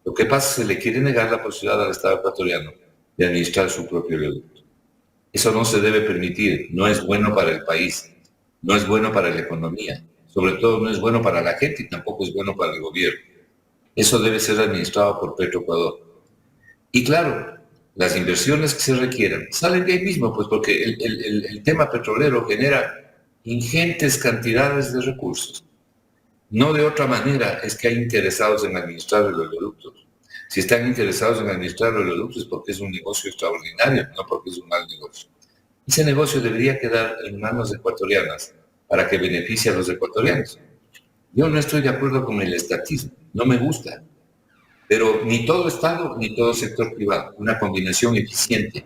Lo que pasa es que se le quiere negar la posibilidad al Estado ecuatoriano de administrar su propio oleoducto. Eso no se debe permitir, no es bueno para el país, no es bueno para la economía, sobre todo no es bueno para la gente y tampoco es bueno para el gobierno. Eso debe ser administrado por Petroecuador. Y claro, las inversiones que se requieran salen de ahí mismo, pues porque el tema petrolero genera ingentes cantidades de recursos. No de otra manera es que hay interesados en administrar el oleoducto. Si están interesados en administrar el oleoducto es porque es un negocio extraordinario, no porque es un mal negocio. Ese negocio debería quedar en manos ecuatorianas para que beneficie a los ecuatorianos. Yo no estoy de acuerdo con el estatismo, no me gusta, pero ni todo Estado ni todo sector privado, una combinación eficiente,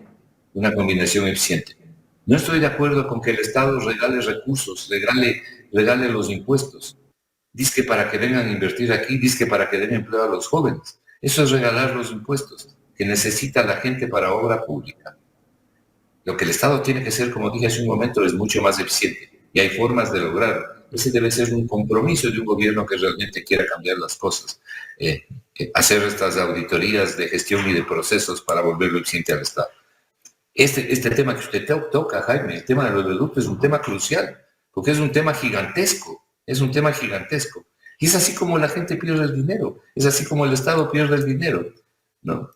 una combinación eficiente. No estoy de acuerdo con que el Estado regale recursos, regale los impuestos, dizque para que vengan a invertir aquí, dizque para que den empleo a los jóvenes. Eso es regalar los impuestos que necesita la gente para obra pública. Lo que el Estado tiene que ser, como dije hace un momento, es mucho más eficiente y hay formas de lograrlo. Ese debe ser un compromiso de un gobierno que realmente quiera cambiar las cosas, hacer estas auditorías de gestión y de procesos para volverlo eficiente al Estado. Este tema que usted toca, Jaime, el tema del oleoducto es un tema crucial, porque es un tema gigantesco, Y es así como la gente pierde el dinero, es así como el Estado pierde el dinero, ¿no?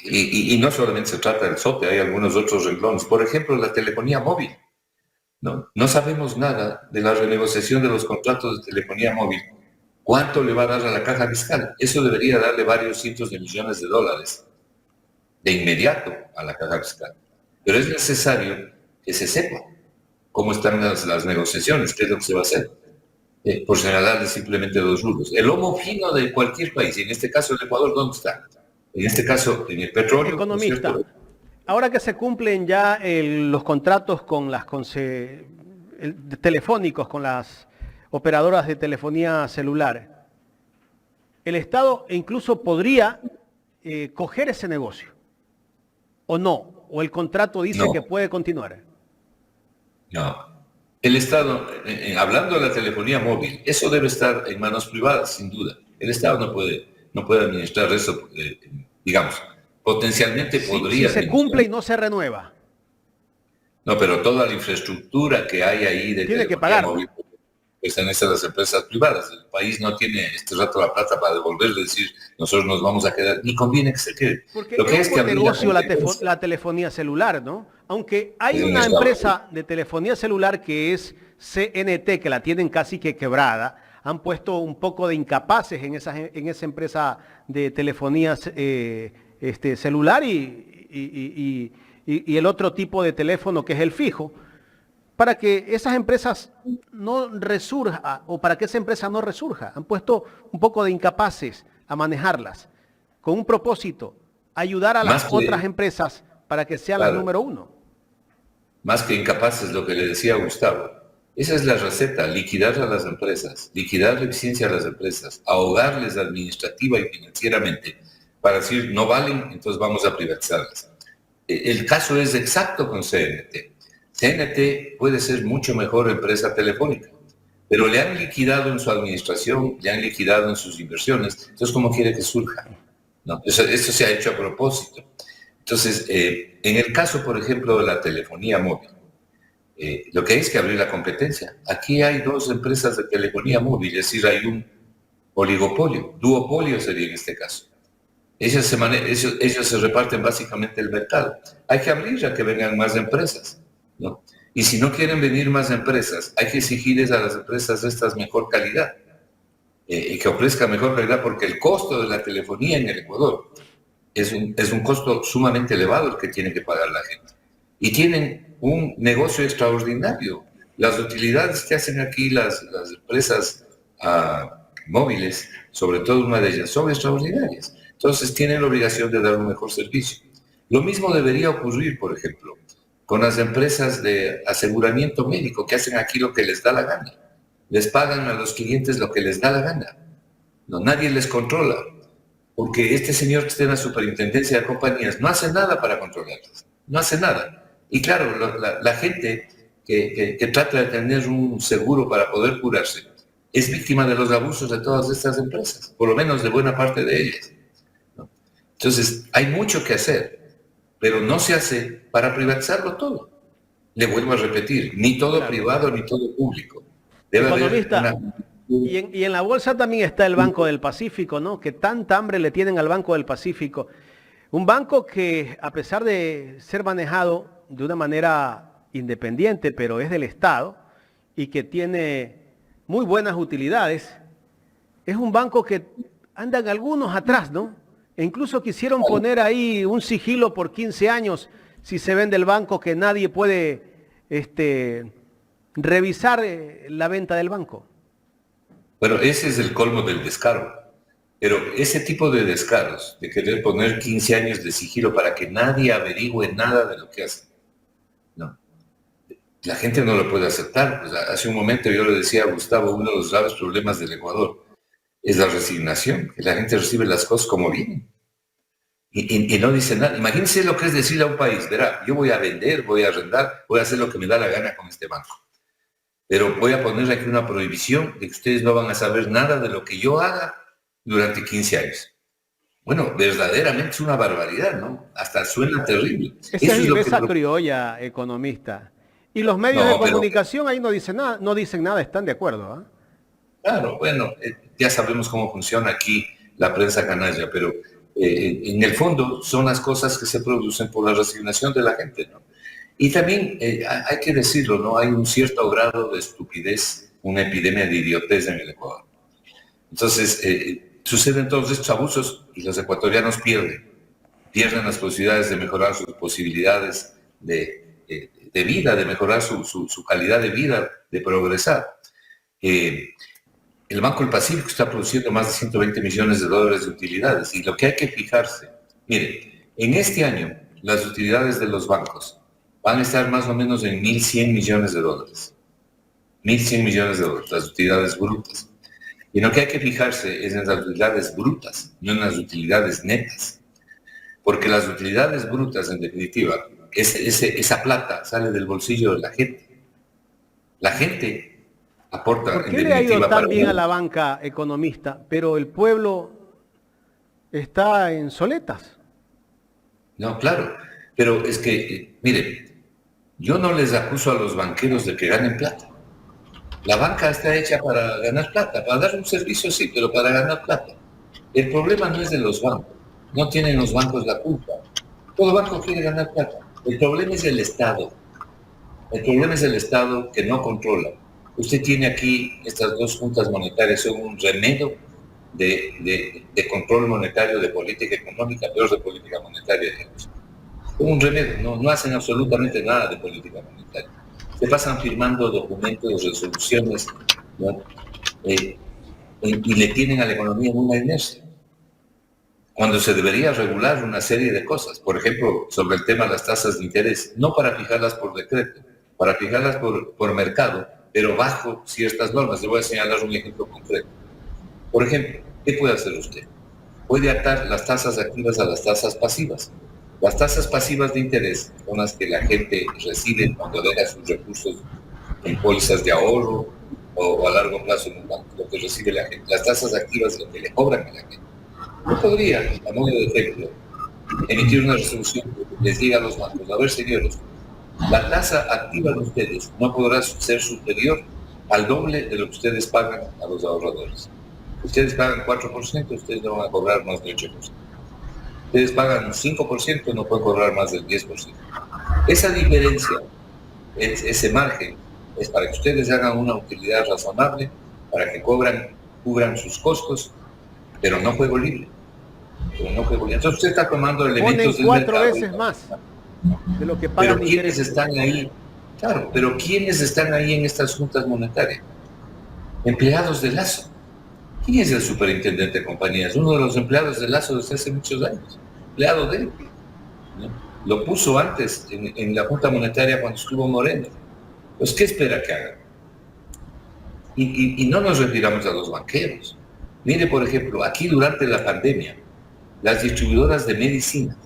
Y no solamente se trata del SOTE, hay algunos otros renglones. Por ejemplo, la telefonía móvil. No sabemos nada de la renegociación de los contratos de telefonía móvil. ¿Cuánto le va a dar a la caja fiscal? Eso debería darle varios cientos de millones de dólares de inmediato a la caja fiscal. Pero es necesario que se sepa cómo están las negociaciones, qué es lo que se va a hacer. Por señalarle simplemente dos rubros. El lomo fino de cualquier país, y en este caso el Ecuador, ¿dónde está? En este caso, en el petróleo. Economista, ahora que se cumplen ya los contratos con las telefónicos, con las operadoras de telefonía celular, el Estado incluso podría coger ese negocio, ¿o no? ¿O el contrato dice que puede continuar? No. El Estado, hablando de la telefonía móvil, eso debe estar en manos privadas, sin duda. El Estado no puede administrar eso, digamos, potencialmente podría si se cumple y no se renueva. No, pero toda la infraestructura que hay ahí de tiene que pagar. Móvil pertenece a las empresas privadas. El país no tiene este rato la plata para devolverle, decir, nosotros nos vamos a quedar, ni conviene que se quede. Porque lo que es un negocio la telefonía celular, ¿no? Aunque hay una empresa de telefonía celular que es CNT, que la tienen casi que quebrada, han puesto un poco de incapaces en esa empresa de telefonía celular y el otro tipo de teléfono que es el fijo, para que esas empresas no resurja o para que esa empresa no resurja. Han puesto un poco de incapaces a manejarlas con un propósito, ayudar a las otras empresas para que sean las número uno. Más que incapaces, lo que le decía Gustavo, esa es la receta, liquidar a las empresas, liquidar la eficiencia a las empresas, ahogarles administrativa y financieramente para decir no valen, entonces vamos a privatizarlas. El caso es exacto con CNT. CNT puede ser mucho mejor empresa telefónica, pero le han liquidado en su administración, le han liquidado en sus inversiones, entonces ¿cómo quiere que surja? No, eso se ha hecho a propósito. Entonces, en el caso, por ejemplo, de la telefonía móvil, lo que hay es que abrir la competencia. Aquí hay dos empresas de telefonía móvil, es decir, hay un oligopolio, duopolio sería en este caso. Ellos se reparten básicamente el mercado. Hay que abrir a que vengan más empresas, ¿no? Y si no quieren venir más empresas, hay que exigirles a las empresas estas mejor calidad, que ofrezcan mejor calidad, porque el costo de la telefonía en el Ecuador es un costo sumamente elevado el que tiene que pagar la gente. Y tienen un negocio extraordinario. Las utilidades que hacen aquí las empresas móviles, sobre todo una de ellas, son extraordinarias. Entonces tienen la obligación de dar un mejor servicio. Lo mismo debería ocurrir, por ejemplo, con las empresas de aseguramiento médico que hacen aquí lo que les da la gana. Les pagan a los clientes lo que les da la gana. No, nadie les controla, porque este señor que está en la superintendencia de compañías no hace nada para controlarlas. No hace nada. Y claro, la gente que trata de tener un seguro para poder curarse es víctima de los abusos de todas estas empresas, por lo menos de buena parte de ellas. Entonces, hay mucho que hacer, pero no se hace para privatizarlo todo. Le vuelvo a repetir, ni todo privado ni todo público. Debe haber y en la bolsa también está el Banco del Pacífico, ¿no? Que tanta hambre le tienen al Banco del Pacífico. Un banco que, a pesar de ser manejado de una manera independiente, pero es del Estado y que tiene muy buenas utilidades, es un banco que andan algunos atrás, ¿no? E incluso quisieron poner ahí un sigilo por 15 años si se vende el banco, que nadie puede revisar la venta del banco. Bueno, ese es el colmo del descaro. Pero ese tipo de descaros, de querer poner 15 años de sigilo para que nadie averigüe nada de lo que hace, no. La gente no lo puede aceptar. Pues hace un momento yo le decía a Gustavo, uno de los graves problemas del Ecuador es la resignación, que la gente recibe las cosas como vienen y no dice nada. Imagínense lo que es decirle a un país, verá, yo voy a vender, voy a arrendar, voy a hacer lo que me da la gana con este banco, pero voy a poner aquí una prohibición de que ustedes no van a saber nada de lo que yo haga durante 15 años. Bueno, verdaderamente es una barbaridad, ¿no? Hasta suena terrible. Esa es esa criolla, economista. Y los medios de comunicación ahí no dicen nada, están de acuerdo, ¿eh? Claro, bueno, ya sabemos cómo funciona aquí la prensa canalla, pero en el fondo son las cosas que se producen por la resignación de la gente, ¿no? Y también hay que decirlo, ¿no? Hay un cierto grado de estupidez, una epidemia de idiotez en el Ecuador. Entonces, suceden todos estos abusos y los ecuatorianos pierden las posibilidades de mejorar sus posibilidades de vida, de mejorar su calidad de vida, de progresar. El Banco del Pacífico está produciendo más de 120 millones de dólares de utilidades, y lo que hay que fijarse, mire, en este año las utilidades de los bancos van a estar más o menos en 1.100 millones de dólares. 1.100 millones de dólares, las utilidades brutas. Y lo que hay que fijarse es en las utilidades brutas, no en las utilidades netas. Porque las utilidades brutas, en definitiva, esa plata sale del bolsillo de la gente. La gente aporta ¿Por en qué le ha ido definitiva tan para bien a la banca economista, pero el pueblo está en soletas? No, claro, pero es que, mire, yo no les acuso a los banqueros de que ganen plata. La banca está hecha para ganar plata, para dar un servicio sí, pero para ganar plata. El problema no es de los bancos, no tienen los bancos la culpa. Todo banco quiere ganar plata. El problema es el Estado. El problema es el Estado que no controla. Usted tiene aquí estas dos juntas monetarias, son un remedio de control monetario, de política económica, peor de política monetaria. Un remedio, no hacen absolutamente nada de política monetaria. Se pasan firmando documentos, resoluciones, ¿no? Y le tienen a la economía en una inercia. Cuando se debería regular una serie de cosas, por ejemplo, sobre el tema de las tasas de interés, no para fijarlas por decreto, para fijarlas por mercado, pero bajo ciertas normas. Le voy a señalar un ejemplo concreto. Por ejemplo, ¿qué puede hacer usted? Puede atar las tasas activas a las tasas pasivas. Las tasas pasivas de interés son las que la gente recibe cuando deja sus recursos en pólizas de ahorro o a largo plazo en un banco, lo que recibe la gente. Las tasas activas lo que le cobran a la gente. No podría, a modo de ejemplo, emitir una resolución que les diga a los bancos: a ver, señores, la tasa activa de ustedes no podrá ser superior al doble de lo que ustedes pagan a los ahorradores. Ustedes pagan 4%, ustedes no van a cobrar más del 8%. Ustedes pagan 5%, no pueden cobrar más del 10%. Esa diferencia, ese margen, es para que ustedes hagan una utilidad razonable, para que cubran sus costos, pero no juego libre. Entonces usted está tomando elementos del mercado. 4 veces más de lo que pagan. Pero ¿quiénes están ahí? Claro, pero ¿quiénes están ahí en estas juntas monetarias? Empleados de Lazo. ¿Quién es el superintendente de compañías? Uno de los empleados de Lazo desde hace muchos años. Empleado de él, ¿no? Lo puso antes en la Junta Monetaria cuando estuvo Moreno. Pues, ¿qué espera que hagan? Y no nos refiramos a los banqueros. Mire, por ejemplo, aquí durante la pandemia, las distribuidoras de medicina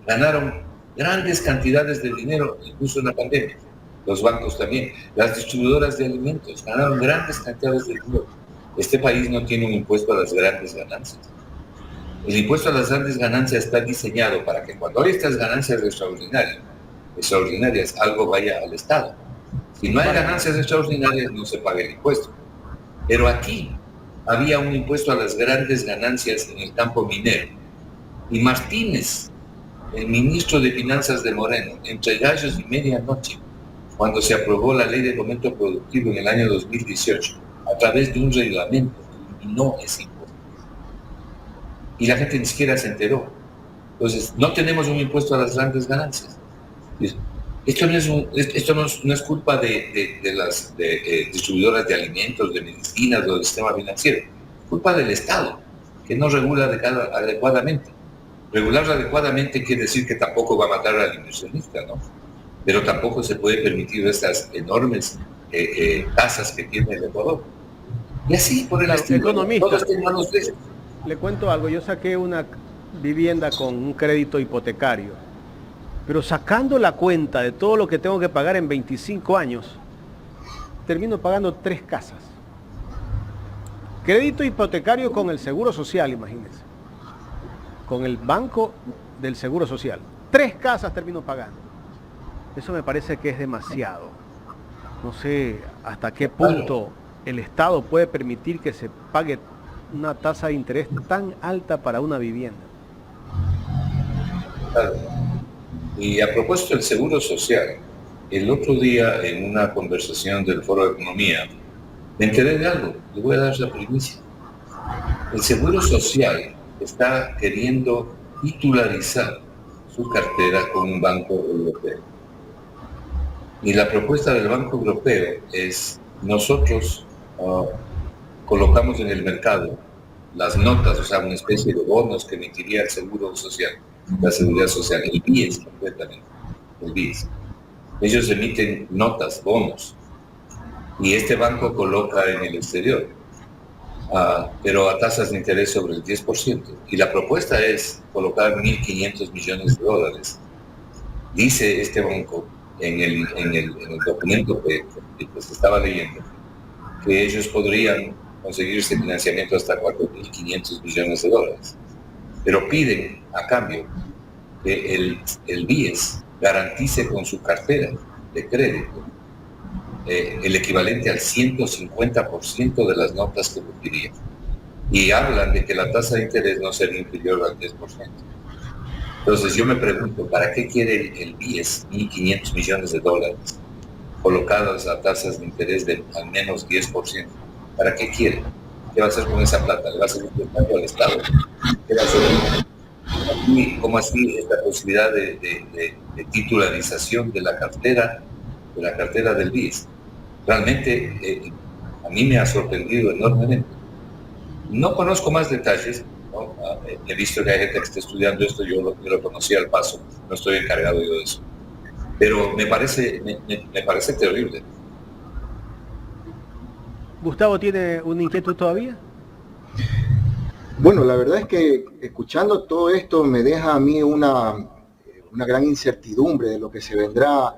ganaron grandes cantidades de dinero, incluso en la pandemia. Los bancos también. Las distribuidoras de alimentos ganaron grandes cantidades de dinero. Este país no tiene un impuesto a las grandes ganancias. El impuesto a las grandes ganancias está diseñado para que cuando hay estas ganancias extraordinarias, algo vaya al Estado. Si no hay ganancias extraordinarias, no se paga el impuesto. Pero aquí había un impuesto a las grandes ganancias en el campo minero. Y Martínez, el ministro de Finanzas de Moreno, entre gallos y medianoche, cuando se aprobó la ley de fomento productivo en el año 2018, a través de un reglamento, eliminó ese impuesto. Y la gente ni siquiera se enteró. Entonces, no tenemos un impuesto a las grandes ganancias. Esto no es culpa de las distribuidoras de alimentos, de medicinas o del sistema financiero. Es culpa del Estado, que no regula adecuadamente. Regular adecuadamente quiere decir que tampoco va a matar al inversionista, ¿no? Pero tampoco se puede permitir estas enormes tasas que tiene el Ecuador. Y así por el estilo. Economista, Todos tienen manos de eso. le cuento algo. Yo saqué una vivienda con un crédito hipotecario, pero sacando la cuenta de todo lo que tengo que pagar en 25 años, termino pagando 3 casas. Crédito hipotecario con el Seguro Social, imagínense. Con el banco del Seguro Social. 3 casas termino pagando. Eso me parece que es demasiado. No sé hasta qué punto el Estado puede permitir que se pague una tasa de interés tan alta para una vivienda. Claro. Y a propósito del Seguro Social, el otro día en una conversación del Foro de Economía, me enteré de algo, le voy a dar la primicia. El Seguro Social está queriendo titularizar su cartera con un banco europeo. Y la propuesta del Banco Europeo es: nosotros colocamos en el mercado las notas, o sea, una especie de bonos que emitiría el Seguro Social, la Seguridad Social, el BIES completamente, el BIES. Ellos emiten notas, bonos, y este banco coloca en el exterior, pero a tasas de interés sobre el 10%. Y la propuesta es colocar $1.500 millones. Dice este banco en el documento que se estaba leyendo, que ellos podrían conseguirse financiamiento hasta 4.500 millones de dólares. Pero piden, a cambio, que el BIES garantice con su cartera de crédito el equivalente al 150% de las notas que pedirían. Y hablan de que la tasa de interés no sería inferior al 10%. Entonces yo me pregunto, ¿para qué quiere el BIES 1.500 millones de dólares colocados a tasas de interés de al menos 10%? ¿Para qué quiere? ¿Qué va a hacer con esa plata? ¿Le va a hacer un préstamo al Estado? ¿Qué va a hacer? ¿Cómo así esta posibilidad de titularización de la cartera del BIES? Realmente a mí me ha sorprendido enormemente. No conozco más detalles, ¿no? He visto que hay gente que está estudiando esto, yo lo conocí al paso, no estoy encargado yo de eso. Pero me parece terrible. Gustavo, ¿tiene una inquietud todavía? Bueno, la verdad es que escuchando todo esto me deja a mí una gran incertidumbre de lo que se vendrá,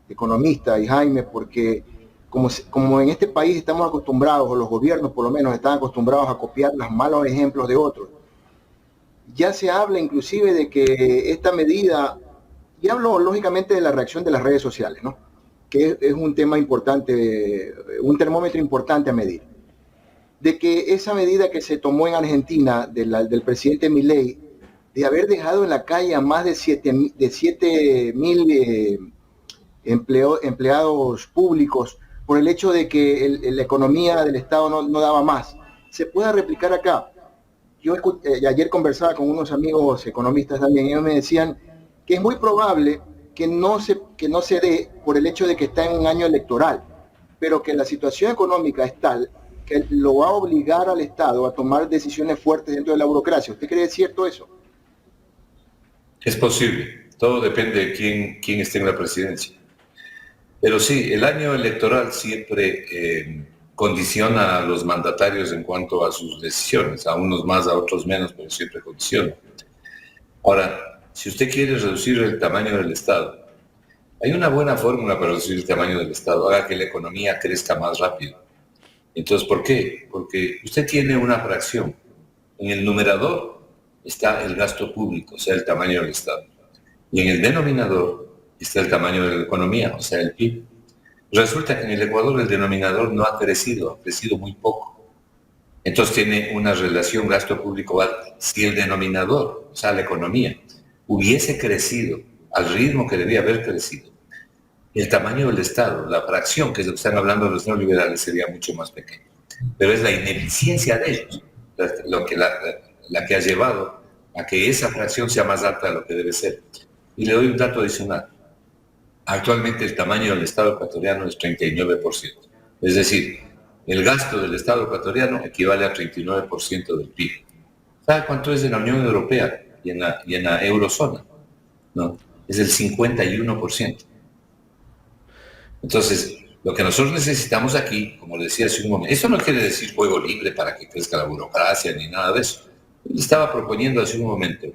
economista y Jaime, porque como en este país estamos acostumbrados, o los gobiernos por lo menos están acostumbrados a copiar los malos ejemplos de otros, ya se habla inclusive de que esta medida, y hablo lógicamente de la reacción de las redes sociales, ¿no?, que es un tema importante, un termómetro importante a medir, de que esa medida que se tomó en Argentina del presidente Milei, de haber dejado en la calle a más de 7.000 empleados públicos por el hecho de que la economía del Estado no daba más, se pueda replicar acá. Yo ayer conversaba con unos amigos economistas también, y ellos me decían que es muy probable que no se dé por el hecho de que está en un año electoral, pero que la situación económica es tal que lo va a obligar al Estado a tomar decisiones fuertes dentro de la burocracia. ¿Usted cree cierto eso? Es posible, todo depende de quién esté en la presidencia. Pero sí, el año electoral siempre condiciona a los mandatarios en cuanto a sus decisiones, a unos más, a otros menos, pero siempre condiciona. Ahora, si usted quiere reducir el tamaño del Estado, hay una buena fórmula para reducir el tamaño del Estado, haga que la economía crezca más rápido. Entonces, ¿por qué? Porque usted tiene una fracción. En el numerador está el gasto público, o sea, el tamaño del Estado. Y en el denominador está el tamaño de la economía, o sea, el PIB. Resulta que en el Ecuador el denominador no ha crecido muy poco. Entonces tiene una relación gasto público alta. Si el denominador, o sea, la economía, hubiese crecido al ritmo que debía haber crecido, el tamaño del Estado, la fracción, que es lo que están hablando los neoliberales, sería mucho más pequeño. Pero es la ineficiencia de ellos la que ha llevado a que esa fracción sea más alta de lo que debe ser. Y le doy un dato adicional. Actualmente el tamaño del Estado ecuatoriano es 39%. Es decir, el gasto del Estado ecuatoriano equivale a 39% del PIB. ¿Sabe cuánto es en la Unión Europea y en la eurozona? ¿No? Es el 51%. Entonces, lo que nosotros necesitamos aquí, como le decía hace un momento, esto no quiere decir juego libre para que crezca la burocracia ni nada de eso. Le estaba proponiendo hace un momento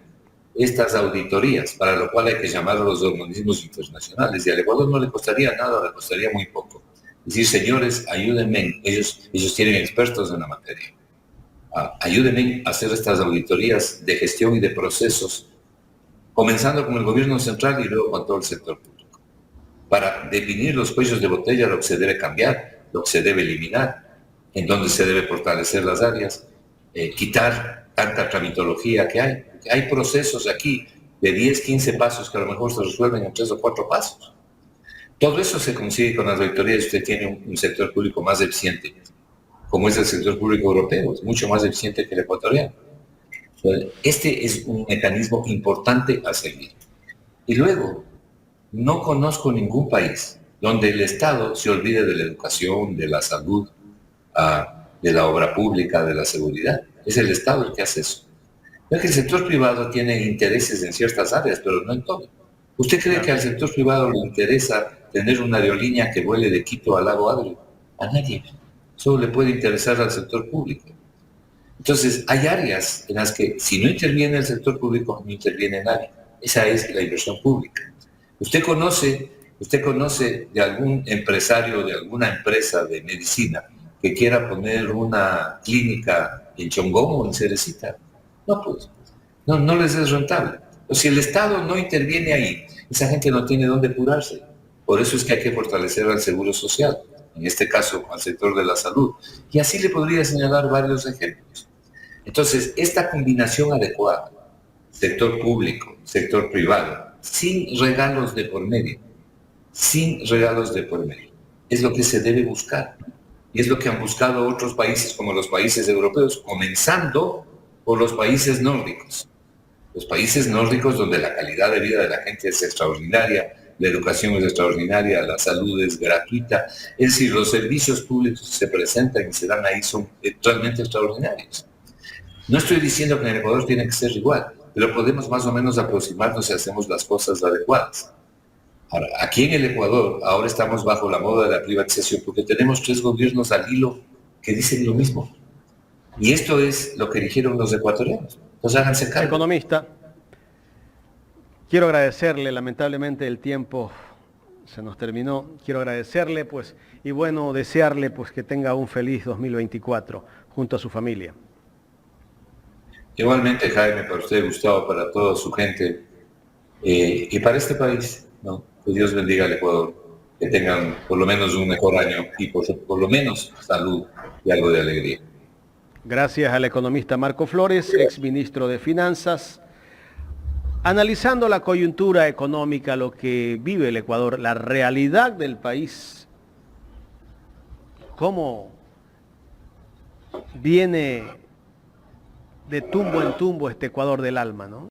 estas auditorías, para lo cual hay que llamar a los organismos internacionales, y al Ecuador no le costaría nada, le costaría muy poco. Decir, señores, ayúdenme, ellos tienen expertos en la materia, ayúdenme a hacer estas auditorías de gestión y de procesos, comenzando con el gobierno central y luego con todo el sector público, para definir los cuellos de botella, lo que se debe cambiar, lo que se debe eliminar, en dónde se debe fortalecer las áreas, quitar tanta tramitología que hay. Hay procesos aquí de 10, 15 pasos que a lo mejor se resuelven en 3 o 4 pasos. Todo eso se consigue con las auditorías. Usted tiene un sector público más eficiente, como es el sector público europeo, es mucho más eficiente que el ecuatoriano. Este es un mecanismo importante a seguir. Y luego, no conozco ningún país donde el Estado se olvide de la educación, de la salud, de la obra pública, de la seguridad. Es el Estado el que hace eso. Es que el sector privado tiene intereses en ciertas áreas, pero no en todo. ¿Usted cree que al sector privado le interesa tener una aerolínea que vuele de Quito al Lago Agrio? A nadie. Solo le puede interesar al sector público. Entonces, hay áreas en las que si no interviene el sector público, no interviene nadie. Esa es la inversión pública. Usted ¿Usted conoce de algún empresario de alguna empresa de medicina que quiera poner una clínica en Chongón o en Cerecita? No, pues, no les es rentable. O si el Estado no interviene ahí, esa gente no tiene dónde curarse. Por eso es que hay que fortalecer al seguro social, en este caso al sector de la salud. Y así le podría señalar varios ejemplos. Entonces, esta combinación adecuada, sector público, sector privado, sin regalos de por medio, es lo que se debe buscar. Y es lo que han buscado otros países como los países europeos, comenzando por los países nórdicos. Los países nórdicos donde la calidad de vida de la gente es extraordinaria, la educación es extraordinaria, la salud es gratuita. Es decir, los servicios públicos que se presentan y se dan ahí son realmente extraordinarios. No estoy diciendo que en el Ecuador tiene que ser igual, pero podemos más o menos aproximarnos si hacemos las cosas adecuadas. Ahora, aquí en el Ecuador, ahora estamos bajo la moda de la privatización porque tenemos 3 gobiernos al hilo que dicen lo mismo. Y esto es lo que dijeron los ecuatorianos. Pues háganse cargo. Economista, quiero agradecerle, lamentablemente el tiempo se nos terminó. Quiero agradecerle, pues, y bueno, desearle, pues, que tenga un feliz 2024 junto a su familia. Igualmente, Jaime, para usted, Gustavo, para toda su gente y para este país, ¿no? Que Dios bendiga al Ecuador, que tengan por lo menos un mejor año y por lo menos salud y algo de alegría. Gracias al economista Marco Flores, exministro de Finanzas, analizando la coyuntura económica, lo que vive el Ecuador, la realidad del país, cómo viene de tumbo en tumbo este Ecuador del alma, ¿no?